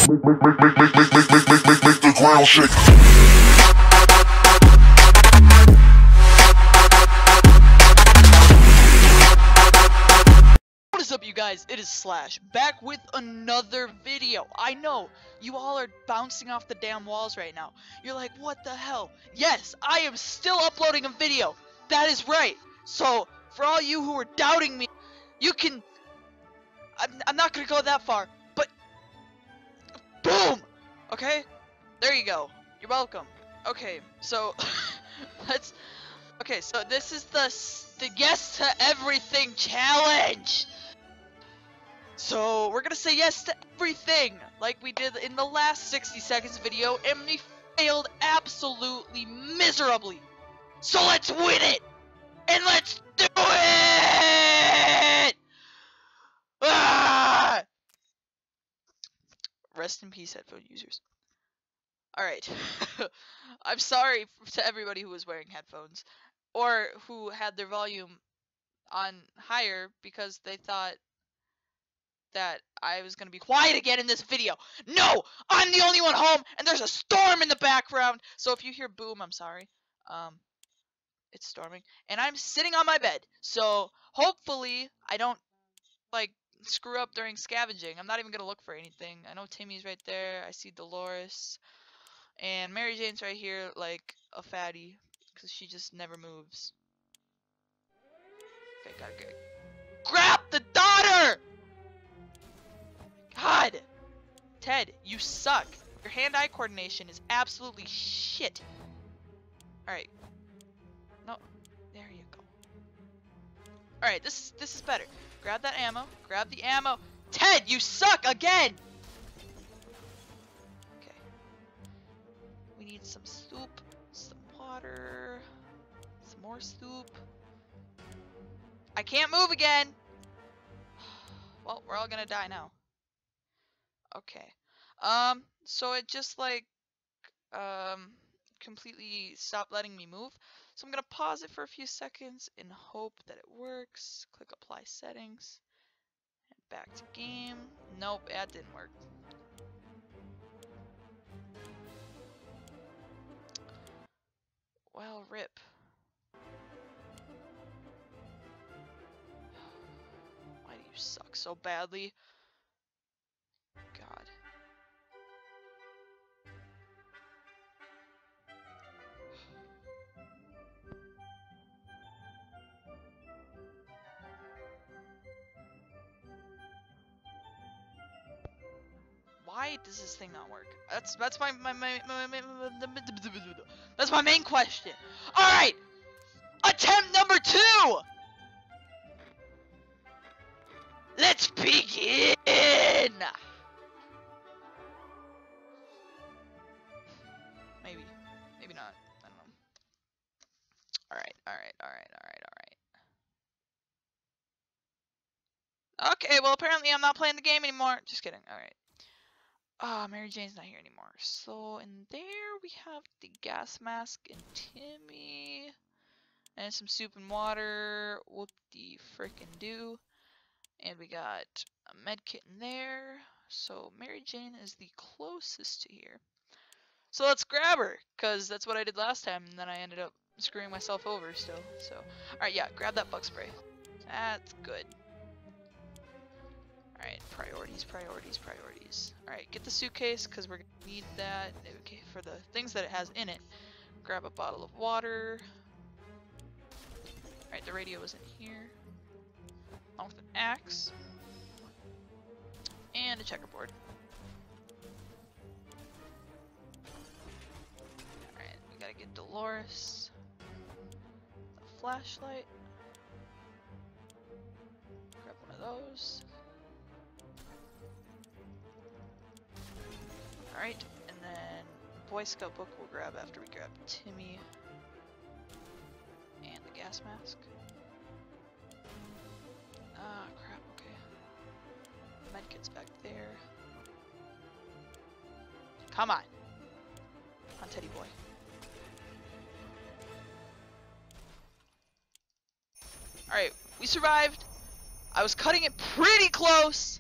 Make the ground shake. What is up, you guys? It is Slash, back with another video. I know, you all are bouncing off the damn walls right now. You're like, what the hell? Yes, I am still uploading a video. That is right. So, for all you who are doubting me, you can... I'm not gonna go that far, but... Boom! Okay? There you go. You're welcome. Okay, so... let's... Okay, so this is the Yes to Everything challenge! So, we're gonna say yes to everything, like we did in the last 60 seconds video, and we failed absolutely miserably. So let's win it! And let's do it! Ah! Rest in peace, headphone users. Alright. I'm sorry to everybody who was wearing headphones, or who had their volume on higher because they thought that I was gonna be quiet again in this video. No! I'm the only one home, and there's a storm in the background! So if you hear boom, I'm sorry. It's storming. And I'm sitting on my bed, so hopefully I don't, like, screw up during scavenging. I'm not even gonna look for anything. I know Timmy's right there. I see Dolores. And Mary Jane's right here, like a fatty, because she just never moves. Okay, gotta get... Grab the daughter! God! Ted, you suck. Your hand-eye coordination is absolutely shit. Alright. No, there you go. Alright, this is better. Grab that ammo. Grab the ammo. Ted, you suck again! Okay. We need some soup, some water, some more soup. I can't move again! Well, we're all gonna die now. Okay. So it just like, completely stopped letting me move. So I'm gonna pause it for a few seconds and hope that it works. Click apply settings. And back to game. Nope, that didn't work. Well, rip. Why do you suck so badly? God. Why does this thing not work? That's my that's my main question. All right, attempt number 2. Let's begin. Maybe not. I don't know. All right. Okay, well apparently I'm not playing the game anymore. Just kidding. All right. Mary Jane's not here anymore. So in there we have the gas mask and Timmy. And some soup and water. Whoop de frickin' do. And we got a med kit in there. So Mary Jane is the closest to here. So let's grab her, because that's what I did last time, and then I ended up screwing myself over still. So, alright, yeah, grab that bug spray. That's good. Alright, priorities. Alright, get the suitcase, because we're going to need that. Okay, for the things that it has in it. Grab a bottle of water. Alright, the radio is in here. Along with an axe. And a checkerboard. Alright, we gotta get Dolores. A flashlight. Grab one of those. Alright, and then Boy Scout book we'll grab after we grab Timmy. And the gas mask. Ah, crap, okay. Medkit's back there. Come on! Come on, Teddy boy. Alright, we survived. I was cutting it pretty close.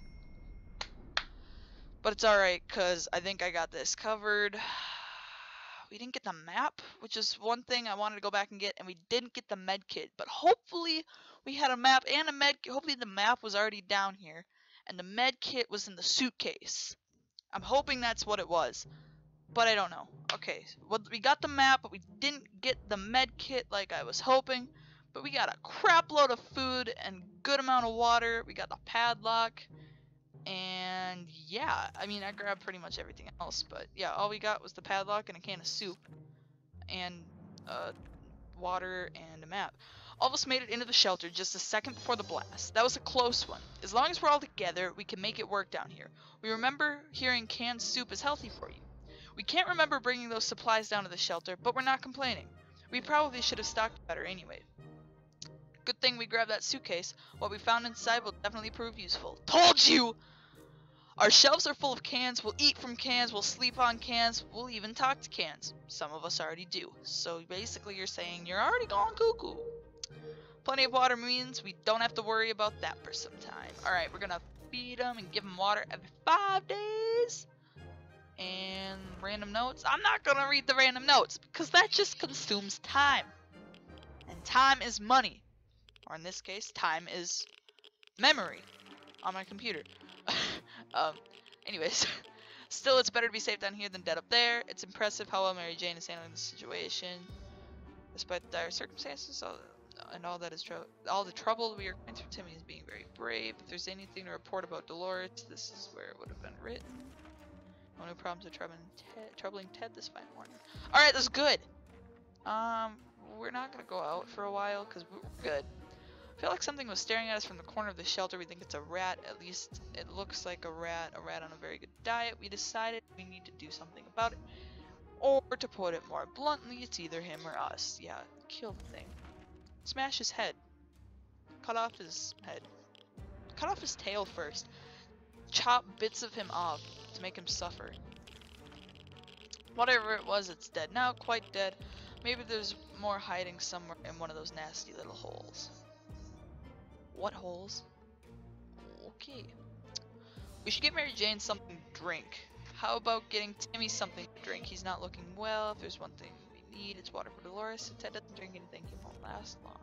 But it's alright, because I think I got this covered. We didn't get the map, which is one thing I wanted to go back and get, and we didn't get the med kit. But hopefully we had a map and a med kit. Hopefully the map was already down here, and the med kit was in the suitcase. I'm hoping that's what it was, but I don't know. Okay, well, we got the map, but we didn't get the med kit like I was hoping. But we got a crap load of food and good amount of water. We got the padlock. And yeah, I mean, I grabbed pretty much everything else, but yeah, all we got was the padlock and a can of soup, and water and a map. All of us made it into the shelter just a second before the blast. That was a close one. As long as we're all together, we can make it work down here. We remember hearing canned soup is healthy for you. We can't remember bringing those supplies down to the shelter, but we're not complaining. We probably should have stocked better anyway. Good thing we grabbed that suitcase. What we found inside will definitely prove useful. Told you! Our shelves are full of cans. We'll eat from cans. We'll sleep on cans. We'll even talk to cans. Some of us already do. So basically you're saying you're already gone cuckoo. Plenty of water means we don't have to worry about that for some time. Alright, we're gonna feed them and give them water every 5 days. And random notes. I'm not gonna read the random notes because that just consumes time. And time is money. Or in this case, time is memory on my computer. Anyways, still it's better to be safe down here than dead up there. It's impressive how well Mary Jane is handling the situation. Despite the dire circumstances and all the trouble we are going through, Timmy is being very brave. If there's anything to report about Dolores, this is where it would have been written. No new problems are troubling Ted this fine morning. Alright, that's good. We're not gonna go out for a while because we're good. I feel like something was staring at us from the corner of the shelter. We think it's a rat. At least it looks like a rat on a very good diet. We decided we need to do something about it. Or to put it more bluntly, it's either him or us. Yeah, kill the thing. Smash his head. Cut off his head. Cut off his tail first. Chop bits of him off to make him suffer. Whatever it was, it's dead now. Quite dead. Maybe there's more hiding somewhere in one of those nasty little holes. What holes? Okay. We should get Mary Jane something to drink. How about getting Timmy something to drink? He's not looking well. If there's one thing we need, it's water for Dolores. If Ted doesn't drink anything, he won't last long.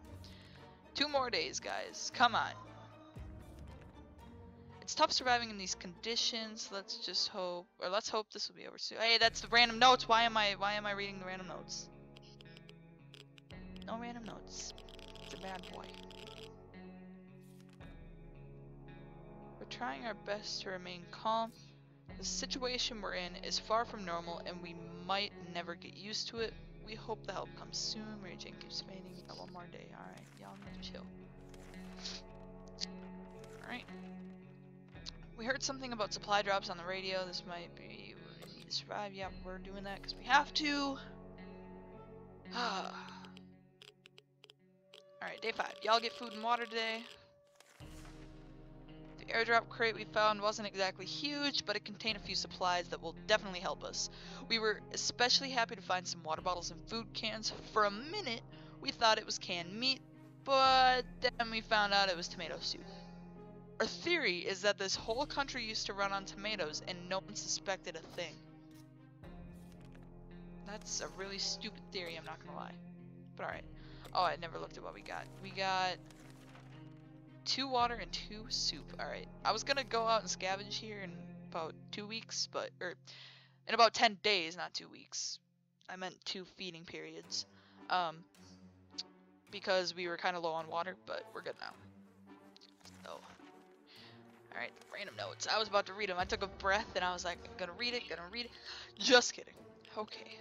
2 more days, guys. Come on. It's tough surviving in these conditions. Let's just hope, or let's hope this will be over soon. Hey, that's the random notes. Why am I reading the random notes? No random notes. It's a bad boy. We're trying our best to remain calm. The situation we're in is far from normal and we might never get used to it. We hope the help comes soon. Mary Jane keeps fading. Got 1 more day. Alright, y'all need to chill. Alright. We heard something about supply drops on the radio. This might be what we need to survive. Yep, we're doing that because we have to. Alright, day 5. Y'all get food and water today. The airdrop crate we found wasn't exactly huge, but it contained a few supplies that will definitely help us. We were especially happy to find some water bottles and food cans. For a minute, we thought it was canned meat, but then we found out it was tomato soup. Our theory is that this whole country used to run on tomatoes and no one suspected a thing. That's a really stupid theory, I'm not gonna lie. But alright. Oh, I never looked at what we got. We got 2 water and 2 soup. Alright. I was gonna go out and scavenge here in about 2 weeks, but in about 10 days, not 2 weeks. I meant 2 feeding periods. Because we were kind of low on water, but we're good now. So, alright, random notes. I was about to read them. I took a breath and I was like, gonna read it. Just kidding. Okay.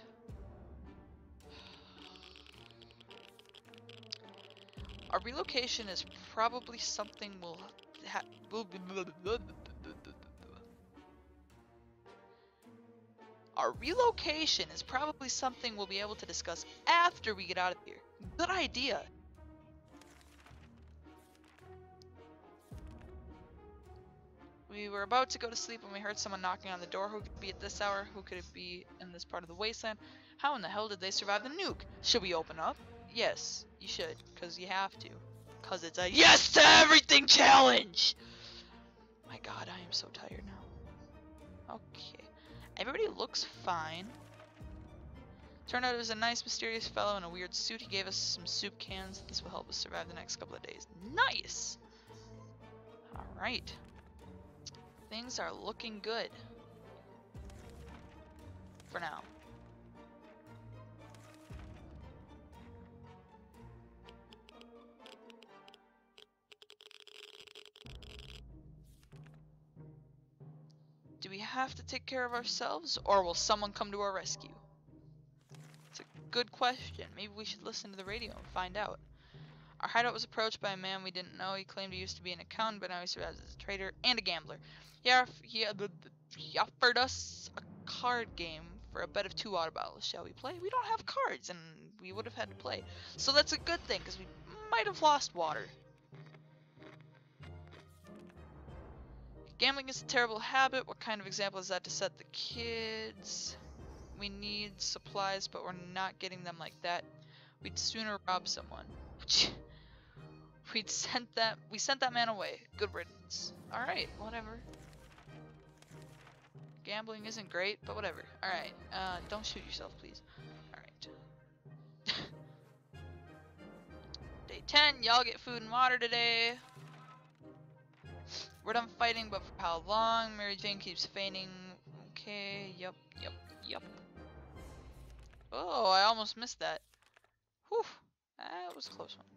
Our relocation is probably something we'll be able to discuss after we get out of here. Good idea. We were about to go to sleep when we heard someone knocking on the door. Who could it be at this hour? Who could it be in this part of the wasteland? How in the hell did they survive the nuke? Should we open up? Yes, you should, because you have to. Because it's a yes to everything challenge! My god, I am so tired now. Okay. Everybody looks fine. Turned out it was a nice, mysterious fellow in a weird suit. He gave us some soup cans. This will help us survive the next couple of days. Nice! Alright. Things are looking good. For now. Do we have to take care of ourselves, or will someone come to our rescue? It's a good question. Maybe we should listen to the radio and find out. Our hideout was approached by a man we didn't know. He claimed he used to be an accountant, but now he survives as a trader and a gambler. He offered us a card game for a bet of 2 water bottles. Shall we play? We don't have cards, and we would have had to play. So that's a good thing, because we might have lost water. Gambling is a terrible habit. What kind of example is that to set the kids? We need supplies, but we're not getting them like that. We'd sooner rob someone. We sent that man away. Good riddance. Alright, whatever. Gambling isn't great, but whatever. Alright, don't shoot yourself, please. Alright. Day 10, y'all get food and water today. We're done fighting, but for how long? Mary Jane keeps fainting. Okay, yep. Oh, I almost missed that. Whew, that was a close one.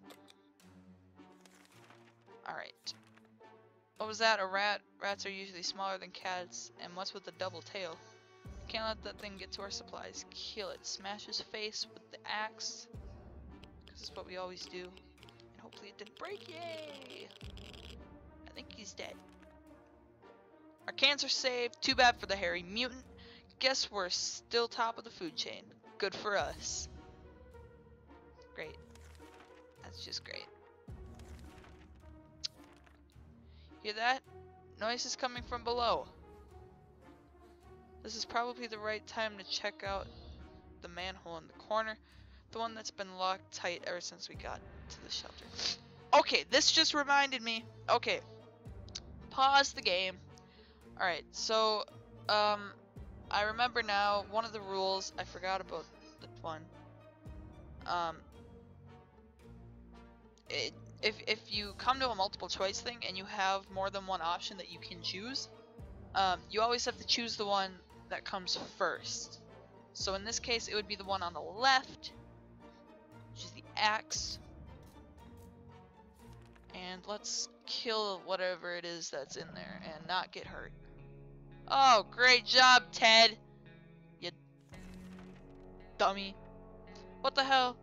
Alright. What was that? A rat? Rats are usually smaller than cats. And what's with the double tail? Can't let that thing get to our supplies. Kill it. Smash his face with the axe. Because it's what we always do. And hopefully it didn't break. Yay! I think he's dead. Our cans are saved. Too bad for the hairy mutant. Guess we're still top of the food chain. Good for us. Great. That's just great. Hear that? Noise is coming from below. This is probably the right time to check out the manhole in the corner. The one that's been locked tight ever since we got to the shelter. Okay, this just reminded me. Okay. Pause the game. Alright, so, I remember now, one of the rules, I forgot about the one. If you come to a multiple choice thing and you have more than one option that you can choose, you always have to choose the one that comes first. So in this case, it would be the one on the left, which is the axe. And let's kill whatever it is that's in there and not get hurt. Oh, great job, Ted! You dummy. What the hell?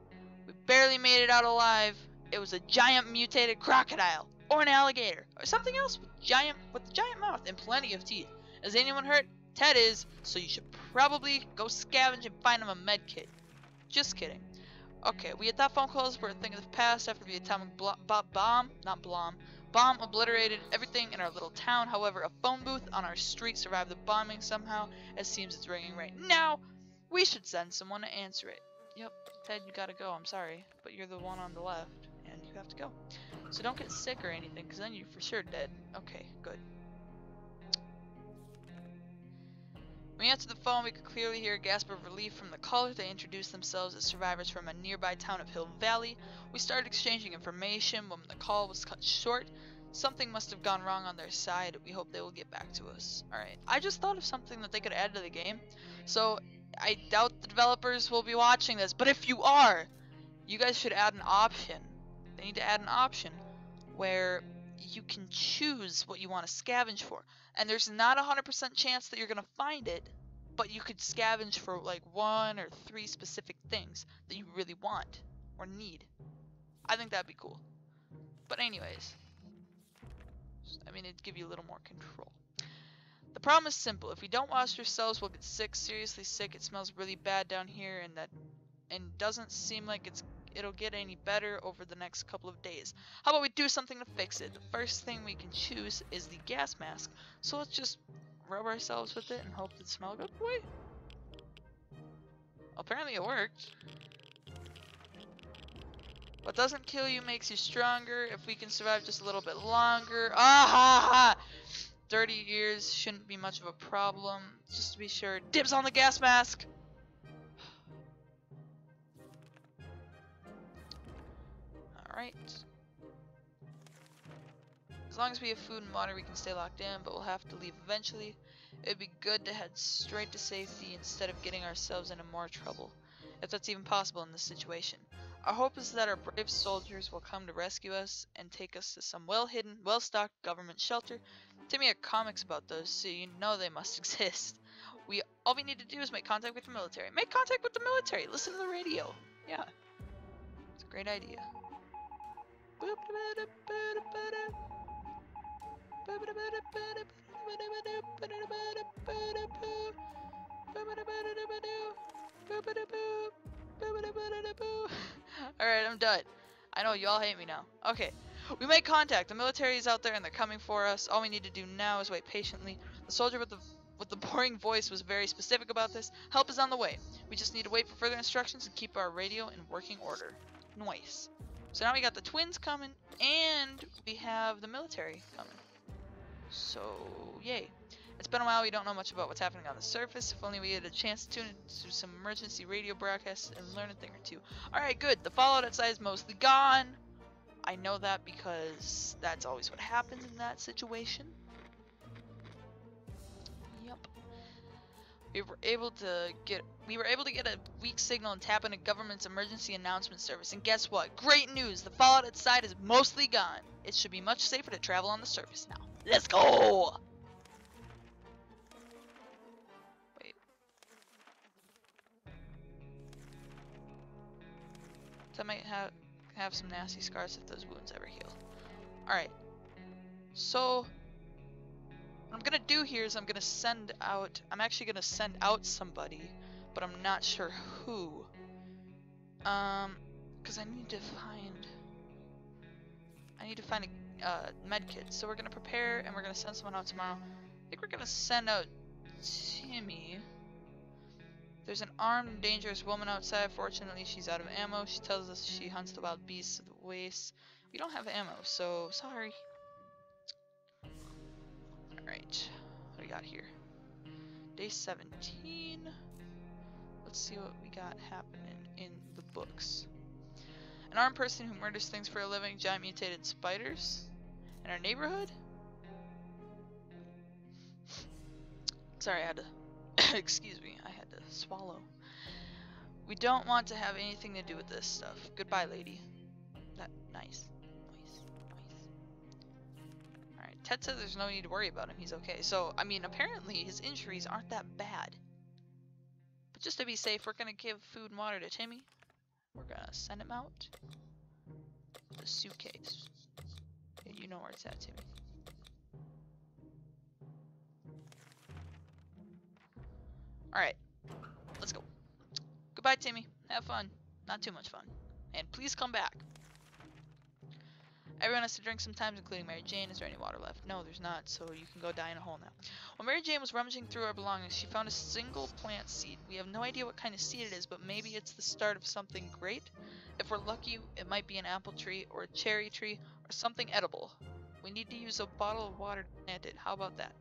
We barely made it out alive. It was a giant mutated crocodile, or an alligator, or something else with a giant mouth and plenty of teeth. Is anyone hurt? Ted is, so you should probably go scavenge and find him a med kit. Just kidding. Okay, we had that phone calls were a thing of the past after the atomic bomb obliterated everything in our little town. However, a phone booth on our street survived the bombing somehow. It seems it's ringing right now. We should send someone to answer it. Yep, Ted, you gotta go. I'm sorry, but you're the one on the left, and you have to go. So don't get sick or anything, because then you're for sure dead. Okay, good. When we answered the phone, we could clearly hear a gasp of relief from the caller. They introduced themselves as survivors from a nearby town of Hill Valley. We started exchanging information. When the call was cut short, something must have gone wrong on their side. We hope they will get back to us. Alright, I just thought of something that they could add to the game. So, I doubt the developers will be watching this, but if you are, you guys should add an option. They need to add an option where you can choose what you want to scavenge for. And there's not a 100% chance that you're going to find it, but you could scavenge for like 1 or 3 specific things that you really want or need. I think that'd be cool. But anyways, I mean, it'd give you a little more control. The problem is simple. If we don't wash ourselves, we'll get sick, seriously sick. It smells really bad down here, and doesn't seem like it'll get any better over the next couple of days. How about we do something to fix it? The first thing we can choose is the gas mask. So let's just rub ourselves with it and hope that smell goes away. Apparently it worked. What doesn't kill you makes you stronger. If we can survive just a little bit longer. Ah ha ha! 30 years shouldn't be much of a problem. Just to be sure. Dibs on the gas mask! Alright. As long as we have food and water, we can stay locked in, but we'll have to leave eventually. It'd be good to head straight to safety instead of getting ourselves into more trouble, if that's even possible in this situation. Our hope is that our brave soldiers will come to rescue us and take us to some well-hidden, well-stocked government shelter. Timmy had comics about those, so you know they must exist. All we need to do is make contact with the military. Make contact with the military! Listen to the radio! Yeah. It's a great idea. Alright, I'm done. I know y'all hate me now. Okay. We made contact. The military is out there and they're coming for us. All we need to do now is wait patiently. The soldier with the boring voice was very specific about this. Help is on the way. We just need to wait for further instructions and keep our radio in working order. Nice. So now we got the twins coming and we have the military coming. So, yay. It's been a while, we don't know much about what's happening on the surface. If only we had a chance to tune into some emergency radio broadcasts and learn a thing or two. Alright, good. The fallout outside is mostly gone. I know that because that's always what happens in that situation. Yep. We were able to get a weak signal and tap into government's emergency announcement service. And guess what? Great news! The fallout outside is mostly gone. It should be much safer to travel on the surface now. Let's go! Wait. So I might have some nasty scars if those wounds ever heal. Alright. So what I'm gonna do here is I'm actually gonna send out somebody, but I'm not sure who. Because I need to find a med kit. So we're gonna prepare and we're gonna send someone out tomorrow. I think we're gonna send out Timmy. There's an armed and dangerous woman outside. Fortunately, she's out of ammo. She tells us she hunts the wild beasts of the wastes. We don't have ammo, so sorry. Alright, what do we got here? Day 17. Let's see what we got happening in the books. An armed person who murders things for a living, giant mutated spiders in our neighborhood? Sorry, I had to excuse me, I had to swallow. We don't want to have anything to do with this stuff. Goodbye, lady. Nice. Alright, Ted says there's no need to worry about him. He's okay. So, I mean, apparently his injuries aren't that bad. But just to be safe, we're going to give food and water to Timmy. We're going to send him out. The suitcase. Yeah, you know where it's at, Timmy. Alright. Let's go. Goodbye, Timmy. Have fun. Not too much fun. And please come back. Everyone has to drink sometimes, including Mary Jane. Is there any water left? No, there's not, so you can go die in a hole now. When Mary Jane was rummaging through our belongings, she found a single plant seed. We have no idea what kind of seed it is, but maybe it's the start of something great. If we're lucky, it might be an apple tree, or a cherry tree, or something edible. We need to use a bottle of water to plant it. How about that?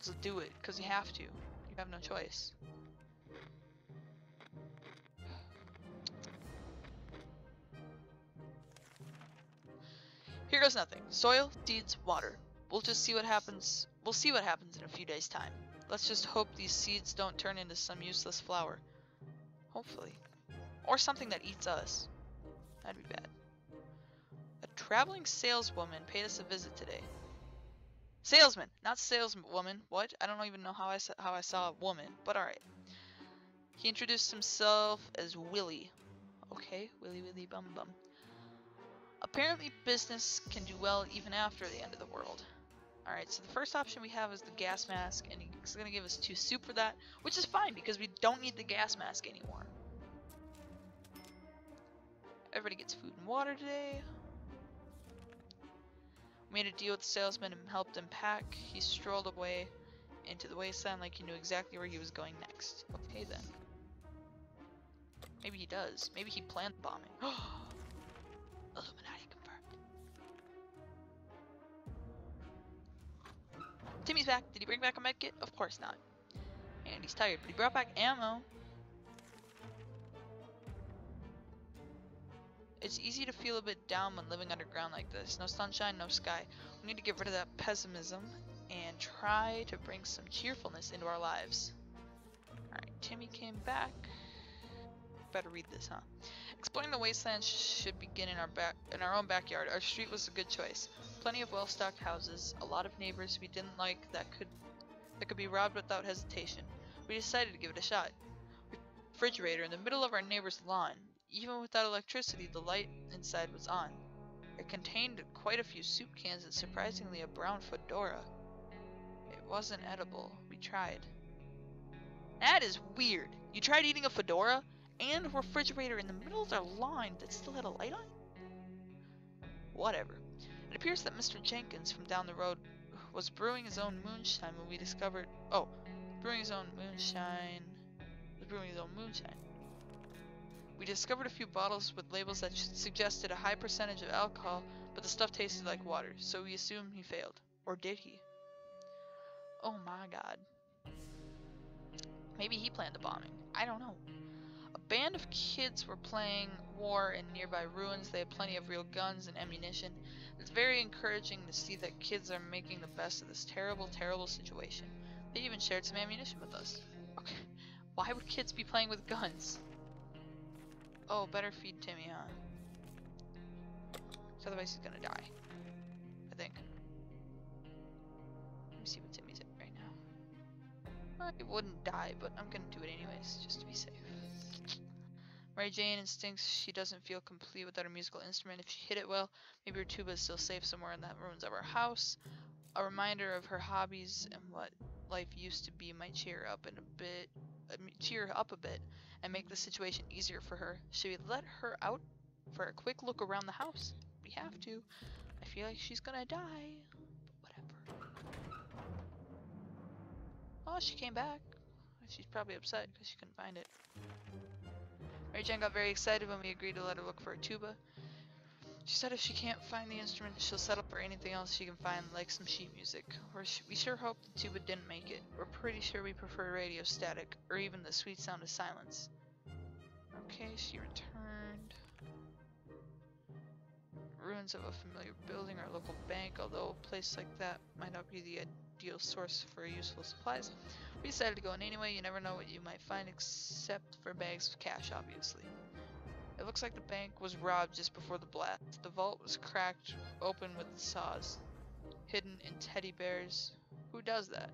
So do it, because you have to. You have no choice. Here goes nothing. Soil, seeds, water. We'll just see what happens. We'll see what happens in a few days' time. Let's just hope these seeds don't turn into some useless flower. Hopefully. Or something that eats us. That'd be bad. A traveling saleswoman paid us a visit today. Salesman, not saleswoman. What? I don't even know how I saw a woman, but alright. He introduced himself as Willie. Okay, Willie Bum Bum. Apparently business can do well even after the end of the world. Alright, so the first option we have is the gas mask, and he's going to give us 2 soup for that, which is fine because we don't need the gas mask anymore. Everybody gets food and water today. We made a deal with the salesman and helped him pack. He strolled away into the wasteland like he knew exactly where he was going next. Okay then. Maybe he does. Maybe he planned the bombing. Illuminati confirmed. Timmy's back. Did he bring back a med kit? Of course not. And he's tired, but he brought back ammo. It's easy to feel a bit down when living underground like this. No sunshine, no sky. We need to get rid of that pessimism and try to bring some cheerfulness into our lives. Alright, Timmy came back. Better read this, huh? Exploring the wasteland should begin in our own backyard. Our street was a good choice. Plenty of well-stocked houses, a lot of neighbors we didn't like that could be robbed without hesitation. We decided to give it a shot. Refrigerator in the middle of our neighbor's lawn. Even without electricity, the light inside was on. It contained quite a few soup cans and surprisingly a brown fedora. It wasn't edible. We tried. That is weird. You tried eating a fedora and a refrigerator in the middle of their lawn that still had a light on? Whatever. It appears that Mr. Jenkins from down the road was brewing his own moonshine when we discovered... Oh, brewing his own moonshine. We discovered a few bottles with labels that suggested a high percentage of alcohol, but the stuff tasted like water, so we assumed he failed. Or did he? Oh my god. Maybe he planned the bombing. I don't know. A band of kids were playing war in nearby ruins. They had plenty of real guns and ammunition. It's very encouraging to see that kids are making the best of this terrible, terrible situation. They even shared some ammunition with us. Okay. Why would kids be playing with guns? Oh, better feed Timmy, huh? So otherwise he's gonna die. I think. Let me see what Timmy's at right now. Well, he wouldn't die, but I'm gonna do it anyways, just to be safe. Mary Jane instincts she doesn't feel complete without a musical instrument. If she hit it well, maybe her tuba is still safe somewhere in the ruins of our house. A reminder of her hobbies and what life used to be might cheer her up a bit and make the situation easier for her. Should we let her out for a quick look around the house? We have to. I feel like she's gonna die, but whatever. Oh, she came back. She's probably upset because she couldn't find it. Mary Jane got very excited when we agreed to let her look for a tuba. She said if she can't find the instrument, she'll settle for anything else she can find, like some sheet music. We sure hope the tuba didn't make it. We're pretty sure we prefer radio static, or even the sweet sound of silence. Okay, she returned. Ruins of a familiar building or local bank, although a place like that might not be the ideal source for useful supplies. We decided to go in anyway. You never know what you might find except for bags of cash, obviously. It looks like the bank was robbed just before the blast. The vault was cracked open with saws, hidden in teddy bears. Who does that?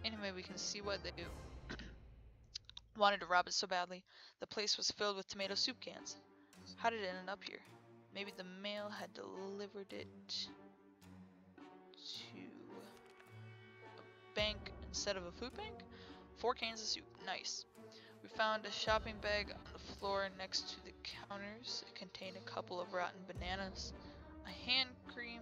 Anyway, we can see what they do. Wanted to rob it so badly. The place was filled with tomato soup cans. How did it end up here? Maybe the mail had delivered it to a bank instead of a food bank? 4 cans of soup. Nice. We found a shopping bag on the floor next to the counters. It contained a couple of rotten bananas, a hand cream,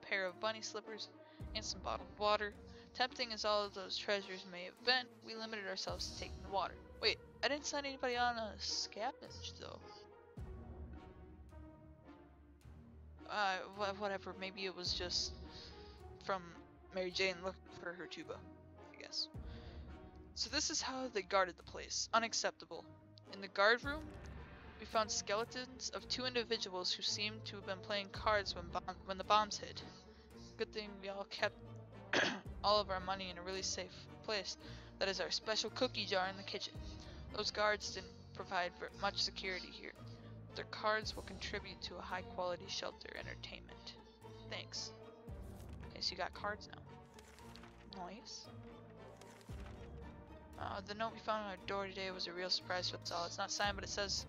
a pair of bunny slippers, and some bottled water. Tempting as all of those treasures may have been, we limited ourselves to taking the water. Wait, I didn't send anybody on a scavenge though. Whatever, maybe it was just from Mary Jane looking for her tuba, I guess. So this is how they guarded the place. Unacceptable. In the guard room, we found skeletons of 2 individuals who seemed to have been playing cards when the bombs hit. Good thing we all kept all of our money in a really safe place. That is our special cookie jar in the kitchen. Those guards didn't provide much security here. Their cards will contribute to a high quality shelter entertainment. Thanks. Okay, so you got cards now. Nice. The note we found on our door today was a real surprise to us all. It's not signed, but it says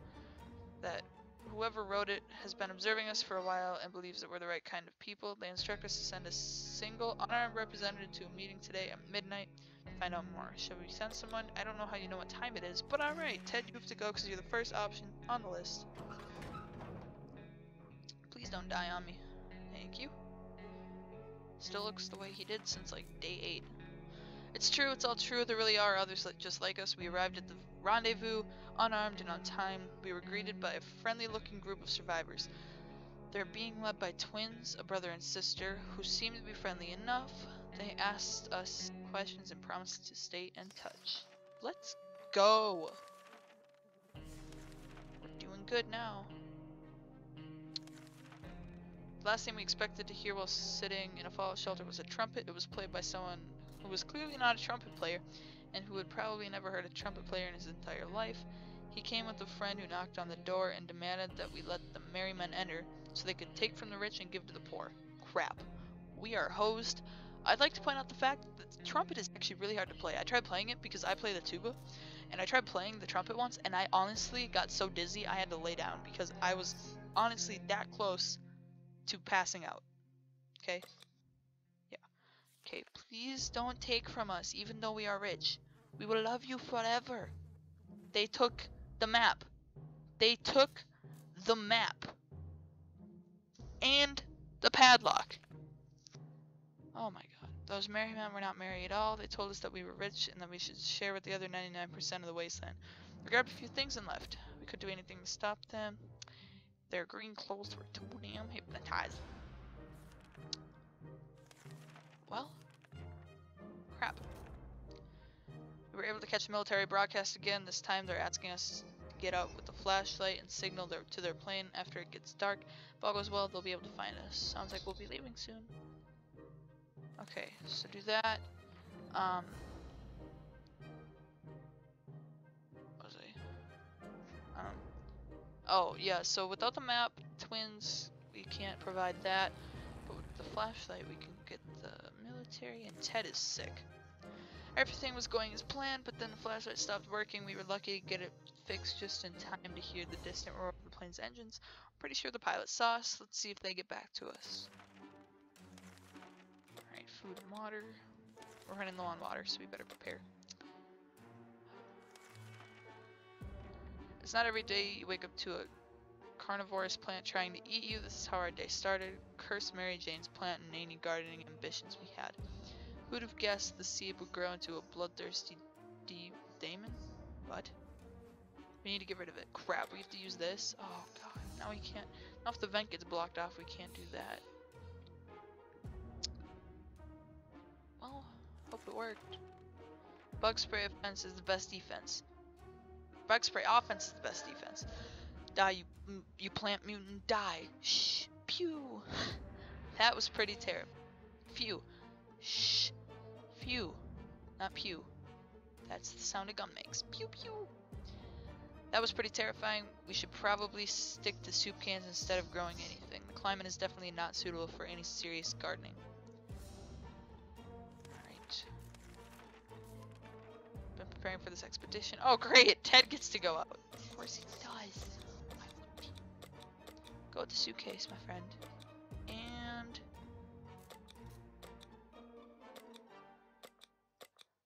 that whoever wrote it has been observing us for a while and believes that we're the right kind of people. They instruct us to send a single unarmed representative to a meeting today at midnight to find out more. Shall we send someone? I don't know how you know what time it is, but alright, Ted, you have to go because you're the first option on the list. Please don't die on me. Thank you. Still looks the way he did since like day 8. It's true, it's all true. There really are others just like us. We arrived at the rendezvous unarmed and on time. We were greeted by a friendly-looking group of survivors. They're being led by twins, a brother and sister, who seem to be friendly enough. They asked us questions and promised to stay in touch. Let's go! We're doing good now. The last thing we expected to hear while sitting in a fallout shelter was a trumpet. It was played by someone who was clearly not a trumpet player, and who had probably never heard a trumpet player in his entire life. He came with a friend who knocked on the door and demanded that we let the merry men enter, so they could take from the rich and give to the poor. Crap. We are hosed. I'd like to point out the fact that the trumpet is actually really hard to play. I tried playing it because I play the tuba, and I tried playing the trumpet once, and I honestly got so dizzy I had to lay down because I was honestly that close to passing out. Okay? Yeah. Okay, please don't take from us, even though we are rich. We will love you forever. They took the map. They took the map. And the padlock. Oh my god. Those merry men were not merry at all. They told us that we were rich and that we should share with the other 99% of the wasteland. We grabbed a few things and left. We couldn't do anything to stop them. Their green clothes were too damn hypnotizing. Well, crap. We were able to catch a military broadcast again. This time they're asking us to get out with a flashlight and signal to their plane after it gets dark. If all goes well, they'll be able to find us. Sounds like we'll be leaving soon. Okay, so do that. What was I? Oh yeah, so without the map, twins, we can't provide that. But with the flashlight, we can get the military, and Ted is sick. Everything was going as planned, but then the flashlight stopped working. We were lucky to get it fixed just in time to hear the distant roar of the plane's engines. I'm pretty sure the pilot saw us. Let's see if they get back to us. Alright, food and water. We're running low on water, so we better prepare. It's not every day you wake up to a carnivorous plant trying to eat you. This is how our day started. Curse Mary Jane's plant and any gardening ambitions we had. Who'd have guessed the seed would grow into a bloodthirsty daemon? What? We need to get rid of it. Crap, we have to use this? Oh god, now we can't. Now if the vent gets blocked off, we can't do that. Well, hope it worked. Bug spray offense is the best defense. Bug spray offense is the best defense. Die, you plant mutant, die. Shh. Pew. That was pretty terrible. Phew. Shh. Phew. Not pew. That's the sound a gun makes. Pew pew. That was pretty terrifying. We should probably stick to soup cans instead of growing anything. The climate is definitely not suitable for any serious gardening. Alright. Been preparing for this expedition. Oh great! Ted gets to go out. Of course he does. Why wouldn't he? Go with the suitcase, my friend. And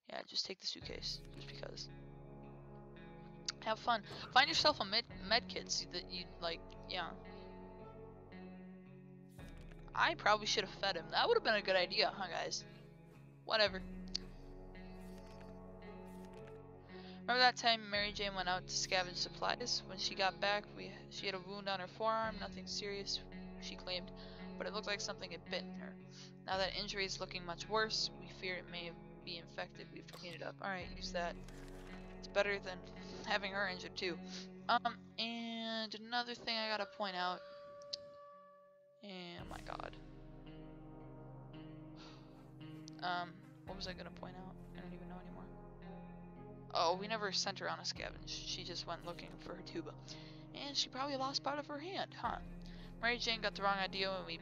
yeah, just take the suitcase, just because. Have fun. Find yourself a med kit that you like. Yeah. I probably should have fed him. That would have been a good idea, huh, guys? Whatever. Remember that time Mary Jane went out to scavenge supplies? When she got back, she had a wound on her forearm. Nothing serious, she claimed, but it looked like something had bitten her. Now that injury is looking much worse, we fear it may be infected. We have to clean it up. Alright, use that. It's better than having her injured too. And another thing I gotta point out. Oh my god. What was I gonna point out? I don't even know anymore. Oh, we never sent her on a scavenge. She just went looking for her tuba. And she probably lost part of her hand, huh? Mary Jane got the wrong idea when we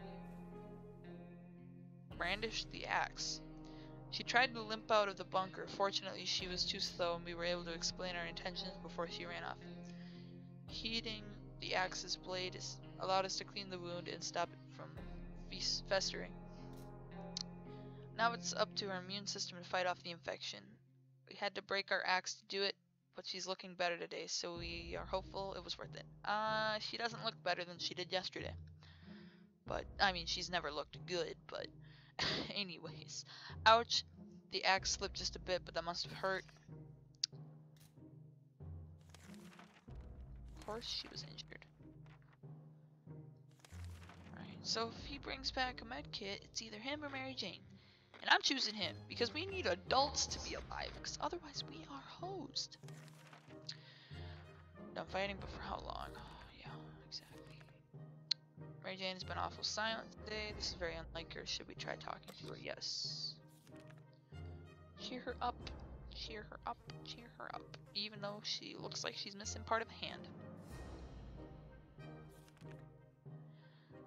brandished the axe. She tried to limp out of the bunker. Fortunately, she was too slow and we were able to explain our intentions before she ran off. Heating the axe's blade allowed us to clean the wound and stop it from festering. Now it's up to her immune system to fight off the infection. We had to break our axe to do it, but she's looking better today, so we are hopeful it was worth it. She doesn't look better than she did yesterday. But, I mean, she's never looked good, but anyways. Ouch. The axe slipped just a bit, but that must have hurt. Of course she was injured. Alright, so if he brings back a med kit, it's either him or Mary Jane. And I'm choosing him because we need adults to be alive, because otherwise we are hosed. Done fighting, but for how long? Yeah, exactly. Mary Jane has been awful silent today. This is very unlike her. Should we try talking to her? Yes. Cheer her up. Cheer her up. Cheer her up. Even though she looks like she's missing part of a hand.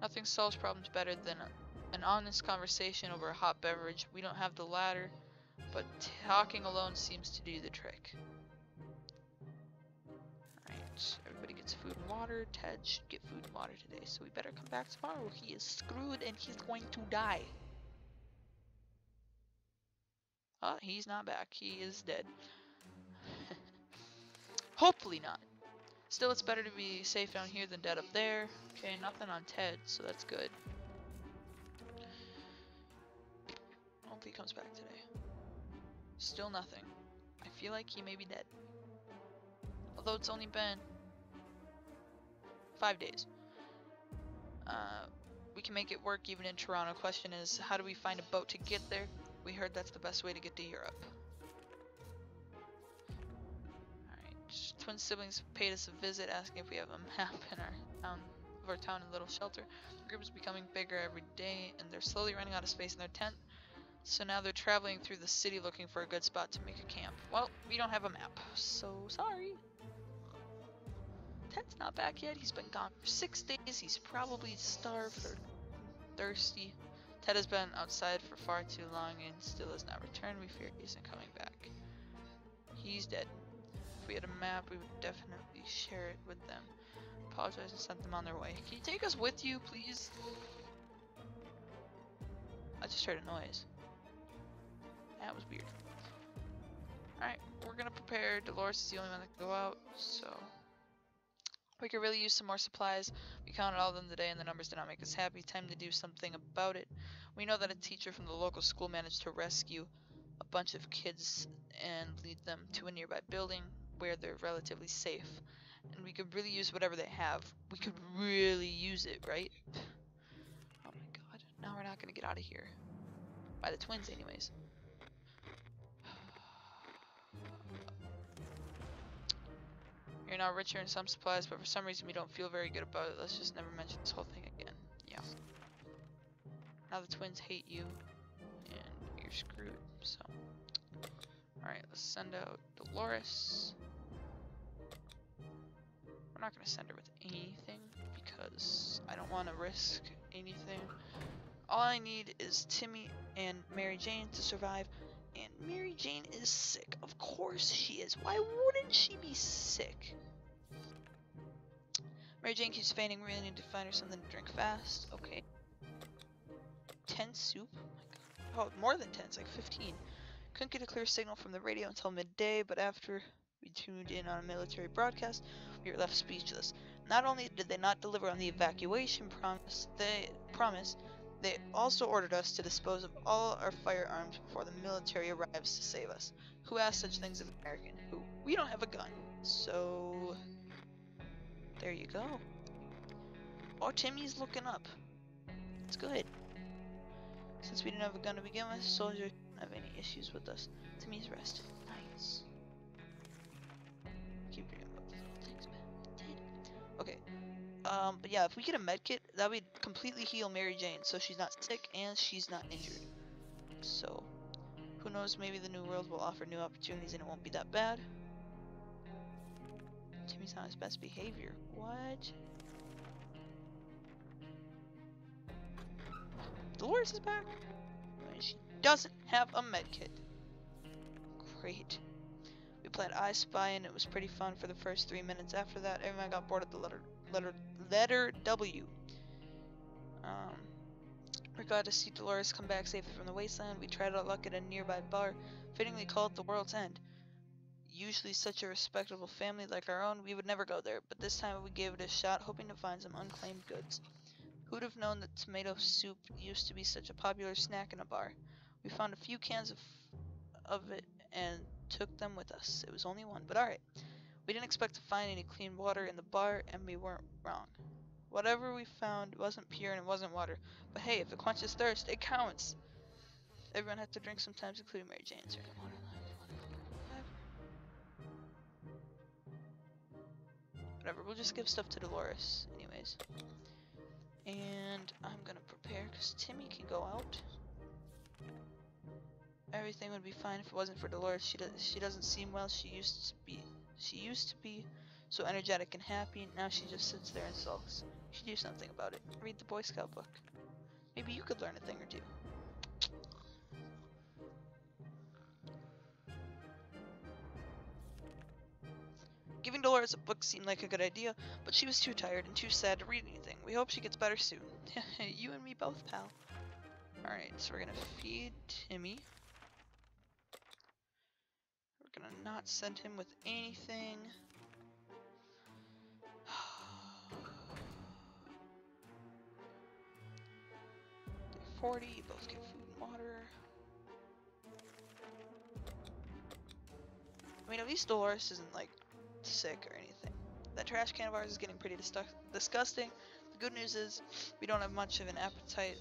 Nothing solves problems better than an honest conversation over a hot beverage. We don't have the latter, but talking alone seems to do the trick. Alright, everybody gets food and water. Ted should get food and water today, so we better come back tomorrow. He is screwed and he's going to die. Oh, he's not back. He is dead. Hopefully not. Still, it's better to be safe down here than dead up there. Okay, nothing on Ted, so that's good. Hope he comes back today. Still nothing. I feel like he may be dead. Although it's only been 5 days. We can make it work even in Toronto. Question is, how do we find a boat to get there? We heard that's the best way to get to Europe. Alright, twin siblings paid us a visit asking if we have a map in our town and little shelter. The group is becoming bigger every day and they're slowly running out of space in their tent. So now they're traveling through the city looking for a good spot to make a camp. Well, we don't have a map, so sorry. Ted's not back yet. He's been gone for 6 days. He's probably starved or thirsty. Ted has been outside for far too long and still has not returned. We fear he isn't coming back. He's dead. If we had a map, we would definitely share it with them. Apologize and send them on their way. Can you take us with you, please? I just heard a noise. That was weird. Alright, we're gonna prepare. Dolores is the only one that can go out, so we could really use some more supplies. We counted all of them today and the numbers did not make us happy. Time to do something about it. We know that a teacher from the local school managed to rescue a bunch of kids and lead them to a nearby building where they're relatively safe. And we could really use whatever they have. We could really use it, right? Oh my god. Now we're not gonna get out of here. By the twins anyways. You're now richer in some supplies, but for some reason we don't feel very good about it. Let's just never mention this whole thing again. Yeah. Now the twins hate you, and you're screwed, so. Alright, let's send out Dolores. We're not going to send her with anything, because I don't want to risk anything. All I need is Timmy and Mary Jane to survive, and Mary Jane is sick. Of course she is. Why wouldn't she be sick? Mary Jane keeps fainting. We really need to find her something to drink fast. Okay. 10 soup? Oh my god. Oh, more than 10. It's like 15. Couldn't get a clear signal from the radio until midday, but after we tuned in on a military broadcast, we were left speechless. Not only did they not deliver on the evacuation promise, they also ordered us to dispose of all our firearms before the military arrives to save us. Who asked such things of an American? Who? We don't have a gun. So, there you go. Oh, Timmy's looking up. It's good. Since we didn't have a gun to begin with, soldiers don't have any issues with us. Timmy's rested. Nice. Keep reading about these little things, man. Okay. But yeah, if we get a med kit, that would completely heal Mary Jane, so she's not sick and she's not injured. So, who knows, maybe the new world will offer new opportunities and it won't be that bad. Timmy's not his best behavior. What? Dolores is back? And she doesn't have a med kit. Great. We played I Spy and it was pretty fun for the first 3 minutes. After that, everyone got bored of the letter W. We're glad to see Dolores come back safely from the wasteland. We tried our luck at a nearby bar, fittingly called the World's End. Usually such a respectable family like our own, we would never go there, but this time we gave it a shot, hoping to find some unclaimed goods. Who'd have known that tomato soup used to be such a popular snack in a bar? We found a few cans of it and took them with us. It was only one, but alright. We didn't expect to find any clean water in the bar, and we weren't wrong. Whatever we found wasn't pure and it wasn't water. But hey, if it quenches thirst, it counts. Everyone has to drink sometimes, including Mary Jane. Whatever, we'll just give stuff to Dolores, anyways. And I'm gonna prepare because Timmy can go out. Everything would be fine if it wasn't for Dolores. She doesn't seem well. She used to be so energetic and happy. Now she just sits there and sulks. You should do something about it. Read the Boy Scout book. Maybe you could learn a thing or two. Giving Dolores a book seemed like a good idea, but she was too tired and too sad to read anything. We hope she gets better soon. You and me both, pal. Alright, so we're gonna feed Timmy. We're gonna not send him with anything. 40, you both get food and water. I mean, at least Dolores isn't, like, sick or anything. That trash can of ours is getting pretty disgusting. The good news is, we don't have much of an appetite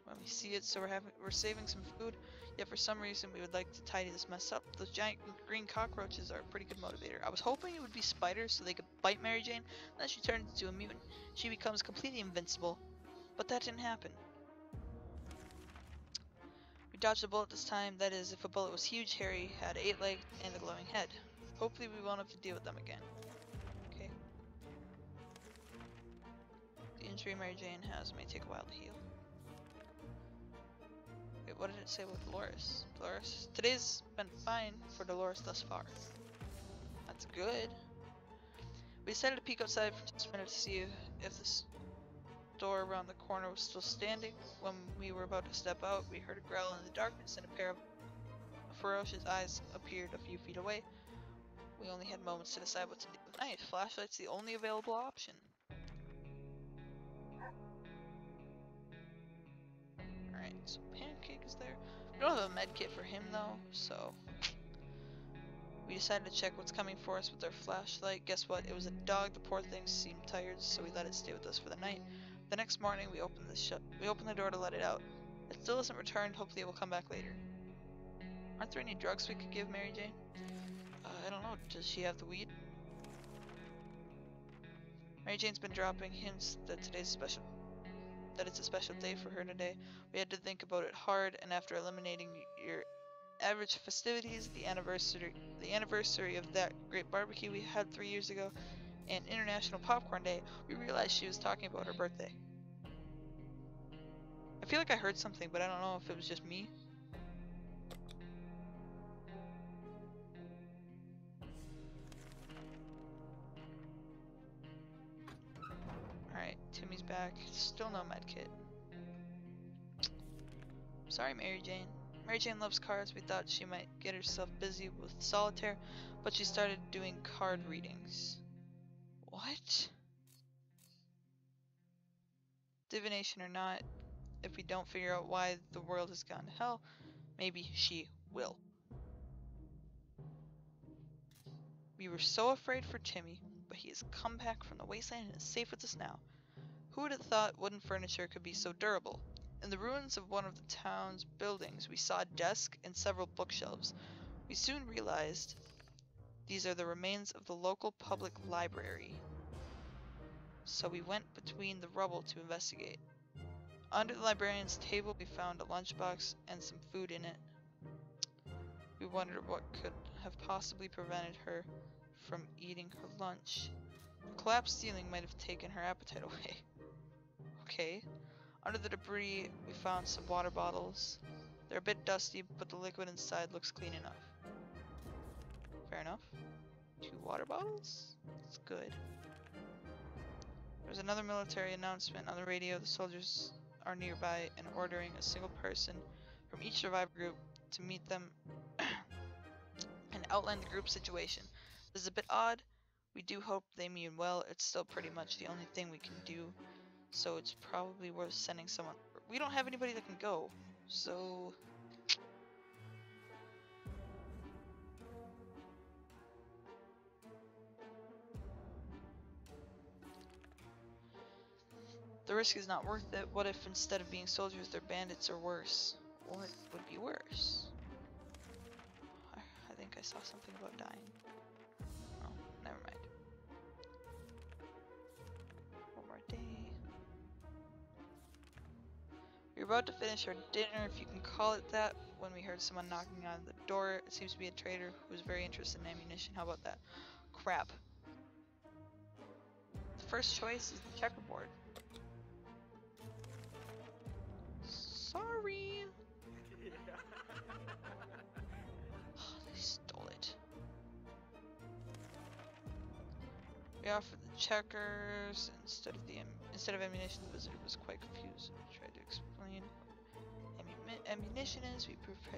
when we see it, so we're saving some food. Yet for some reason, we would like to tidy this mess up. Those giant green cockroaches are a pretty good motivator. I was hoping it would be spiders so they could bite Mary Jane, and then she turns into a mutant. She becomes completely invincible. But that didn't happen. We dodged a bullet this time, that is, if a bullet was huge, hairy, had 8 legs, and a glowing head. Hopefully we won't have to deal with them again. Okay. The injury Mary Jane has may take a while to heal. Wait, what did it say with Dolores? Dolores? Today's been fine for Dolores thus far. That's good. We decided to peek outside for just a minute to see if this door around the corner was still standing. When we were about to step out, we heard a growl in the darkness and a pair of ferocious eyes appeared a few feet away. We only had moments to decide what to do. Nice, flashlight's the only available option. Alright, so Pancake is there. We don't have a med kit for him though, so we decided to check what's coming for us with our flashlight. Guess what? It was a dog. The poor thing seemed tired, so we let it stay with us for the night. The next morning, we opened the door to let it out. It still hasn't returned. Hopefully, it will come back later. Aren't there any drugs we could give Mary Jane? I don't know. Does she have the weed? Mary Jane's been dropping hints that it's a special day for her today. We had to think about it hard, and after eliminating your average festivities, the anniversary of that great barbecue we had 3 years ago, and International Popcorn Day, we realized she was talking about her birthday. I feel like I heard something, but I don't know if it was just me. Alright, Timmy's back. Still no medkit. Sorry, Mary Jane. Mary Jane loves cards. We thought she might get herself busy with solitaire, but she started doing card readings. What? Divination or not, if we don't figure out why the world has gone to hell, maybe she will. We were so afraid for Timmy, but he has come back from the wasteland and is safe with us now. Who would have thought wooden furniture could be so durable? In the ruins of one of the town's buildings, we saw a desk and several bookshelves. We soon realized these are the remains of the local public library. So we went between the rubble to investigate. Under the librarian's table, we found a lunchbox and some food in it. We wondered what could have possibly prevented her from eating her lunch. The collapsed ceiling might have taken her appetite away. Okay. Under the debris, we found some water bottles. They're a bit dusty, but the liquid inside looks clean enough. Fair enough. 2 water bottles? That's good. There's another military announcement on the radio. The soldiers are nearby and ordering a single person from each survivor group to meet them and outline the group situation. This is a bit odd. We do hope they mean well. It's still pretty much the only thing we can do, so it's probably worth sending someone. We don't have anybody that can go, so The risk is not worth it. What if instead of being soldiers, they're bandits or worse? What would be worse? I think I saw something about dying. Oh, never mind. One more day. We were about to finish our dinner, if you can call it that, when we heard someone knocking on the door. It seems to be a trader who was very interested in ammunition. How about that? Crap. The first choice is the checkerboard. Sorry. Oh, they stole it. We offered the checkers instead of ammunition. The wizard was quite confused and tried to explain what ammunition is. We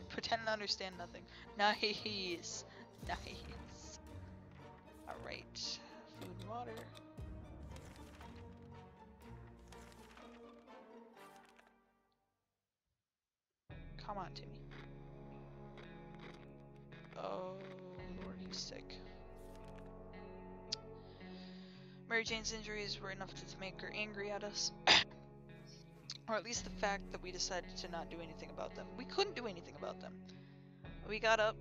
pretend to understand nothing. Nice, nice. All right, food and water. Come on, Timmy. Oh Lord, he's sick. Mary Jane's injuries were enough to make her angry at us. Or at least the fact that we decided to not do anything about them. We couldn't do anything about them. We got up,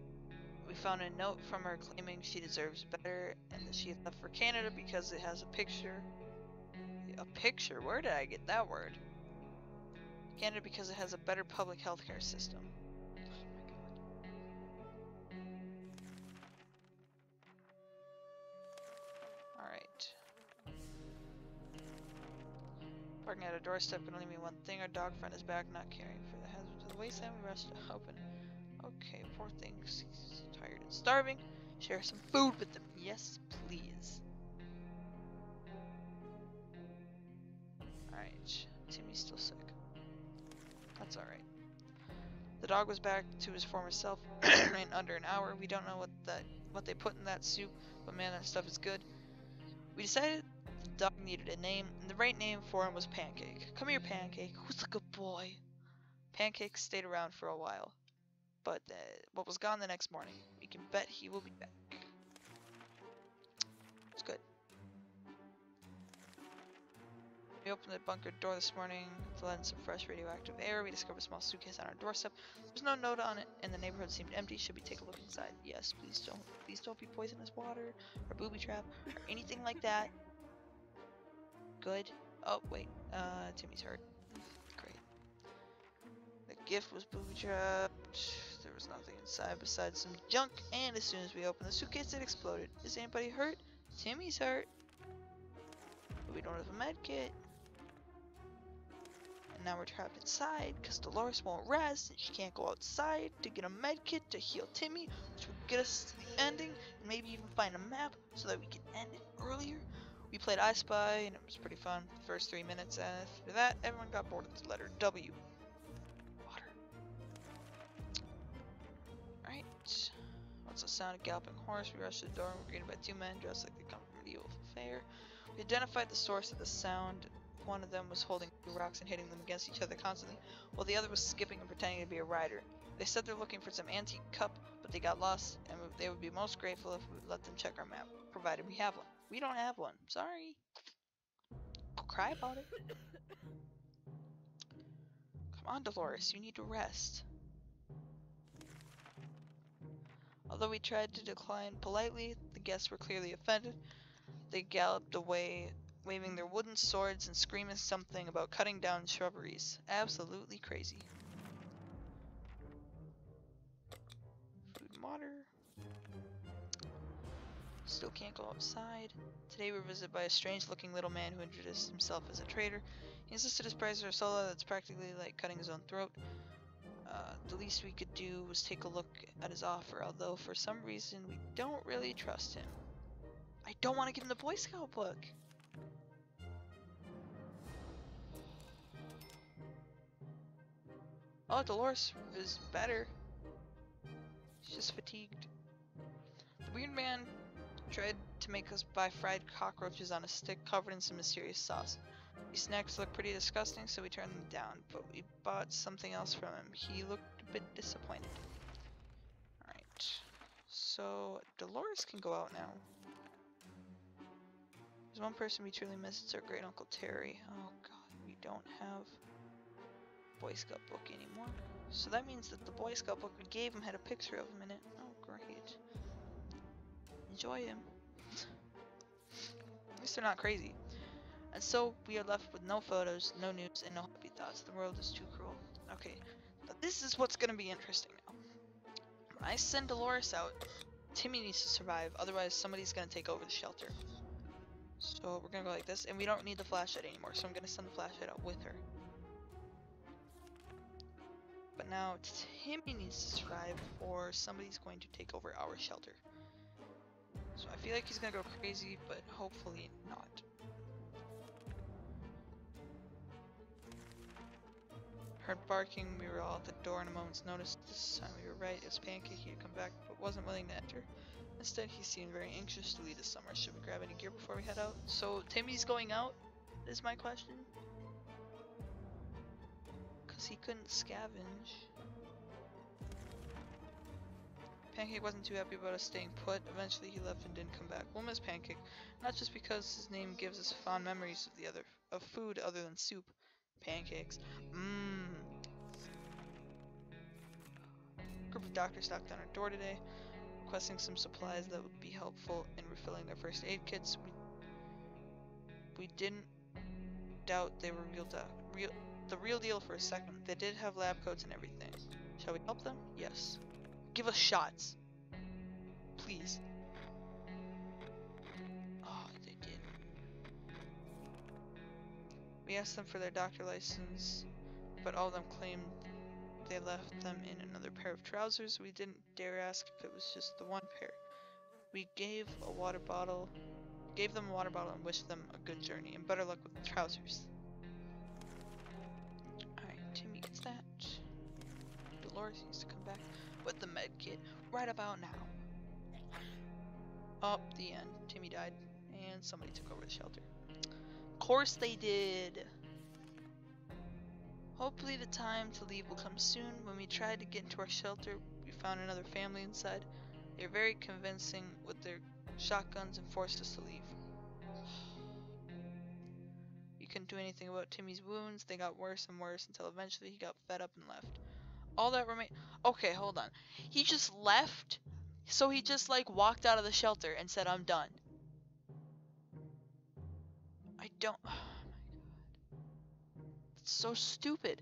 we found a note from her claiming she deserves better and that she had left for Canada because it has a picture. A picture? Where did I get that word? Canada because it has a better public health care system. Parking at a doorstep can only mean one thing. Our dog friend is back, not caring for the hazards of the wasteland. We rushed to open. Okay, poor thing. He's tired and starving. Share some food with them. Yes, please. Alright. Timmy's still sick. That's alright. The dog was back to his former self in under an hour. We don't know what they put in that soup, but man, that stuff is good. We decided the dog needed a name, and the right name for him was Pancake. Come here, Pancake. Who's a good boy? Pancake stayed around for a while, but what was gone the next morning. We can bet he will be back. It's good. We opened the bunker door this morning to let in some fresh radioactive air. We discovered a small suitcase on our doorstep. There's no note on it, and the neighborhood seemed empty. Should we take a look inside? Yes, please don't be poisonous water or booby trap or anything like that. Good. Oh wait, Timmy's hurt. Great. The gift was booby trapped. There was nothing inside besides some junk, and as soon as we opened the suitcase, it exploded. Is anybody hurt? Timmy's hurt. But we don't have a med kit. And now we're trapped inside because Dolores won't rest and she can't go outside to get a med kit to heal Timmy, which will get us to the ending and maybe even find a map so that we can end it earlier. We played I Spy and it was pretty fun the first 3 minutes, and after that everyone got bored of the letter W. Water. Right. Once the sound of galloping horse, we rushed to the door and were greeted by 2 men dressed like they come from a medieval fair. We identified the source of the sound. One of them was holding 2 rocks and hitting them against each other constantly, while the other was skipping and pretending to be a rider. They said they're looking for some antique cup, but they got lost, and they would be most grateful if we would let them check our map, provided we have one. We don't have one. Sorry. I'll cry about it. Come on, Dolores, you need to rest. Although we tried to decline politely, the guests were clearly offended. They galloped away, waving their wooden swords and screaming something about cutting down shrubberies. Absolutely crazy. Food and water. Still can't go outside. Today we were visited by a strange-looking little man who introduced himself as a trader. He insisted his prices are so low that's practically like cutting his own throat. The least we could do was take a look at his offer, although for some reason we don't really trust him. I don't want to give him the Boy Scout book. Oh, Dolores is better. She's just fatigued. The weird man tried to make us buy fried cockroaches on a stick covered in some mysterious sauce. These snacks looked pretty disgusting, so we turned them down, but we bought something else from him. He looked a bit disappointed. Alright, so Dolores can go out now. There's one person we truly miss, it's our great Uncle Terry. Oh god, don't have Boy Scout book anymore. So that means that the Boy Scout book we gave him had a picture of him in it. Oh, great. Enjoy him. At least they're not crazy. And so we are left with no photos, no news, and no happy thoughts. The world is too cruel. Okay, now this is what's gonna be interesting now. When I send Dolores out, Timmy needs to survive, otherwise somebody's gonna take over the shelter. So we're gonna go like this, and we don't need the flashlight anymore, so I'm gonna send the flashlight out with her. But now Timmy needs to survive, or somebody's going to take over our shelter. So I feel like he's gonna go crazy, but hopefully not. Heard barking, we were all at the door in a moment's notice. This time we were right, it was Pancake. He had come back, but wasn't willing to enter. Instead, he seemed very anxious to lead us somewhere. Should we grab any gear before we head out? So, Timmy's going out, is my question? Because he couldn't scavenge. Pancake wasn't too happy about us staying put. Eventually, he left and didn't come back. We'll miss Pancake, not just because his name gives us fond memories of food other than soup. Pancakes. Group of doctors knocked on our door today, requesting some supplies that would be helpful in refilling their first aid kits. We didn't doubt they were the real deal for a second. They did have lab coats and everything. Shall we help them? Yes. Give us shots. Please. Oh, they did. We asked them for their doctor license, but all of them claimed they left them in another pair of trousers. We didn't dare ask if it was just the one pair. We gave them a water bottle and wished them a good journey and better luck with the trousers. Alright, Timmy gets that. Dolores needs to come back with the med kit right about now. Oh, the end. Timmy died and somebody took over the shelter. Of course they did! Hopefully the time to leave will come soon. When we tried to get into our shelter, we found another family inside. They were very convincing with their shotguns and forced us to leave. We couldn't do anything about Timmy's wounds. They got worse and worse until eventually he got fed up and left. All that remained. Okay, hold on. He just left? So he just like walked out of the shelter and said, I'm done. I don't. Oh my god. That's so stupid.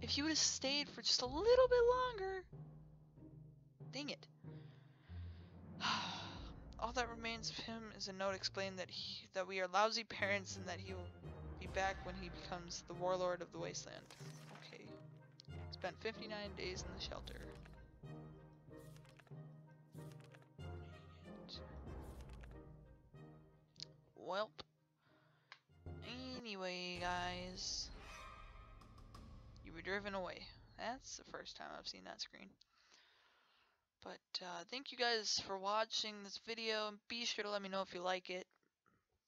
If he would have stayed for just a little bit longer. Dang it. All that remains of him is a note explaining that we are lousy parents and that he will be back when he becomes the warlord of the wasteland. Okay. Spent 59 days in the shelter. Welp. Anyway, guys. You were driven away. That's the first time I've seen that screen. But thank you guys for watching this video, and be sure to let me know if you like it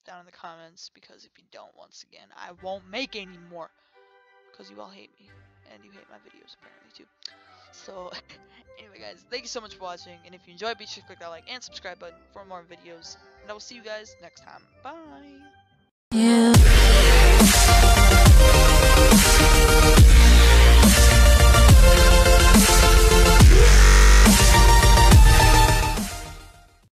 down in the comments, because if you don't, once again, I won't make any more, because you all hate me, and you hate my videos apparently too. So anyway guys, thank you so much for watching, and if you enjoyed, be sure to click that like and subscribe button for more videos, and I will see you guys next time. Bye!